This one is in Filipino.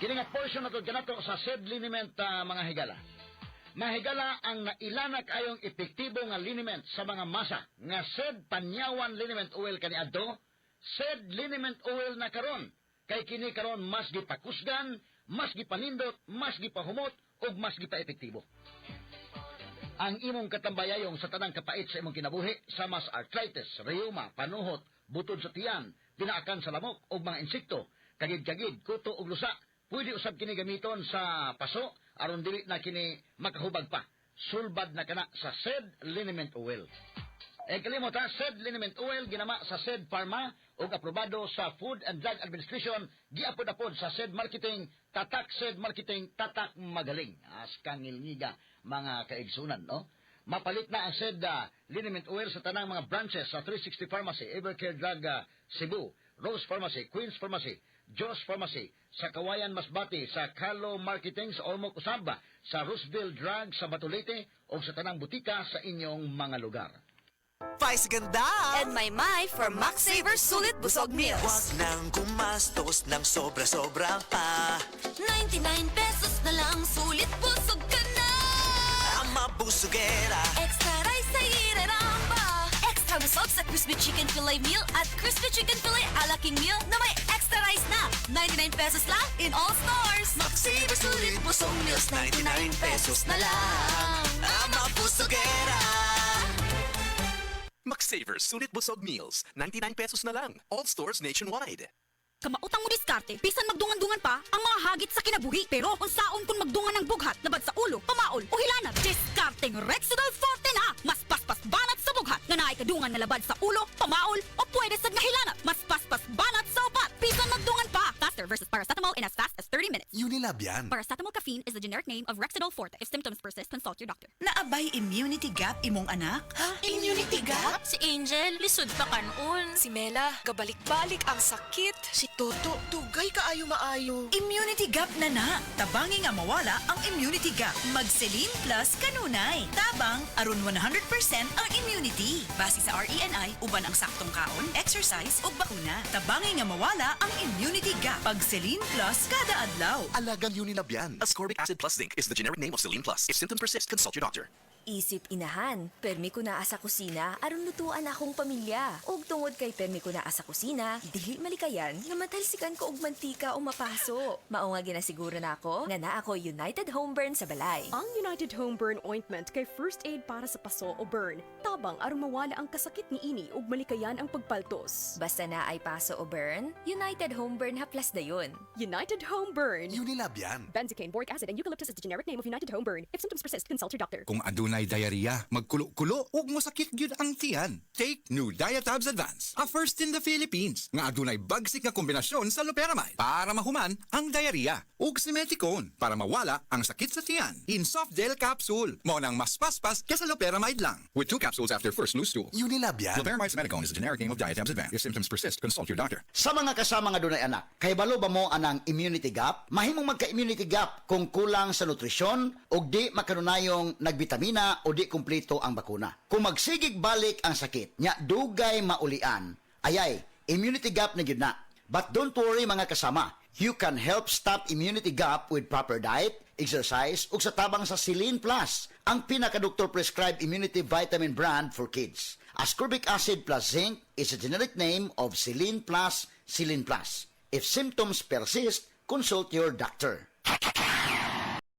Kini nga portion na to ganato sa SED liniment mga higala. Mahigala ang nailanak ayong epektibo nga liniment sa mga masa nga SED panyawan liniment oil kaniadto, SED liniment oil na karon. Kay kini karon mas gipakusgan, mas gipanindot, mas gipahumot ug mas gipaepektibo. Ang imong katambayayong sa tanang kapait sa imong kinabuhi sa mas arthritis, rheuma, panuhot, butod sa tiyan, pinaakan sa lamok ug mga insekto, kagid-kagid, kuto ug lusa, pwede usab kini gamiton sa paso aron dili na kini makahubag pa. Sulbad na kana sa SED liniment oil. Kalimot ha, SED liniment oil ginama sa SED Pharma ug aprobado sa Food and Drug Administration, giapod-apod sa SED Marketing, tatak SED Marketing, tatak magaling. Askang ngilngiga mga kaigsunan, no? Mapalit na ang SED liniment oil sa tanang mga branches sa 360 Pharmacy, Evercare Drug Cebu, Rose Pharmacy, Queen's Pharmacy, Joss Pharmacy, sa Kawayan Masbati, sa Carlo Marketing sa Ormoc Usaba, sa Roosevelt Drug sa Batulete o sa tanang butika sa inyong mga lugar. Vice ganda! And my for Max Saver Sulit Busog Meals. Huwag nang gumastos ng sobra-sobra pa. 99 pesos na lang, sulit busog ka na. Ang mabusugera. Extra rice sa iraramba. Extra busog sa Crispy Chicken Filet Meal at Crispy Chicken Filet Ala King Meal na may extra rice na. 99 pesos lang in all stores. Max Saver Sulit Busog Meals, 99 pesos na lang. Ang mabusugera. Max Saver Sulit Busog Meals, 99 pesos na lang. All stores nationwide. Kamautang mo diskarte, bisan magdungan-dungan pa ang mga hagit sa kinabuhi. Pero kung saon kung magdungan ng bughat, labad sa ulo, pamaol o hilanat, diskarteng Rexidol Forte na! Mas paspas banat sa bughat, nga naikadungan na labad sa ulo, pamaol o pwede sa nahilanat. Mas paspas banat sa upat, bisan magdungan pa! Faster versus paracetamol in as fast as 30 minutes. Unilab yan. Paracetamol caffeine is the generic name of Rexidol Forte. If symptoms persist, consult your doctor. Naabay immunity gap imong anak? Immunity gap? Si Angel, lisod pa kanon. Si Mela, gabalik-balik ang sakit. Si Toto, dugay kaayo maayo. Immunity gap na na. Tabangi nga mawala ang immunity gap. Magselin Plus kanunay. Tabang aron 100% ang immunity. Base sa RENI, uban ang saktong kaon, exercise ug bakuna. Tabangi nga mawala ang immunity gap. Pagselin Plus kada adlaw. Alagang Unilab yan. Ascorbic acid plus zinc is the generic name of Celine Plus. If symptoms persist, consult your doctor. Isip inahan, permi ko naa sa kusina, aron lutuan akong pamilya. Og tungod kay permi ko naa sa kusina, dili malikayan, nga matalsikan ko og mantika o mapaso. Mao nga ginasiguro na ako, nga naa ako United Home Burn sa balay. Ang United Home Burn Ointment kay first aid para sa paso o burn. Tabang aron mawala ang kasakit ni ini ug malikayan ang pagpaltos. Basta na ay paso o burn, United Home Burn haplas dayon. United Home Burn. Unilab yan. Benzocaine, boric acid, and eucalyptus is the generic name of United Home Burn. If symptoms persist, consult your doctor. Kung adunay diarrhea, magkulo-kulo, ug mosakit gyud ang tiyan. Take New Diatabs Advance, a first in the Philippines, nga adunay bagsik nga kombinasyon sa loperamide para mahuman ang diarrhea, ug simeticone para mawala ang sakit sa tiyan. In soft gel capsule, mo nang mas paspas kaysa loperamide lang. With 2 capsules after first loose stool. Unilab yan. Loperamide simeticone is the generic name of Diatabs Advance. If symptoms persist, consult your doctor. Sa mga kasama nga dunay anak, kay balo ba mo anang immunity gap? Mahimong magka-immunity gap kung kulang sa nutrisyon o di makanunayong nagbitamina o di kumpleto ang bakuna. Kung magsigig balik ang sakit, nya dugay maulian, ayay, immunity gap na gyud na. But don't worry mga kasama, you can help stop immunity gap with proper diet, exercise, ug sa tabang sa Celine Plus, ang pinaka-doktor prescribed immunity vitamin brand for kids. Ascorbic acid plus zinc is a generic name of Celine Plus, Celine Plus. If symptoms persist, consult your doctor.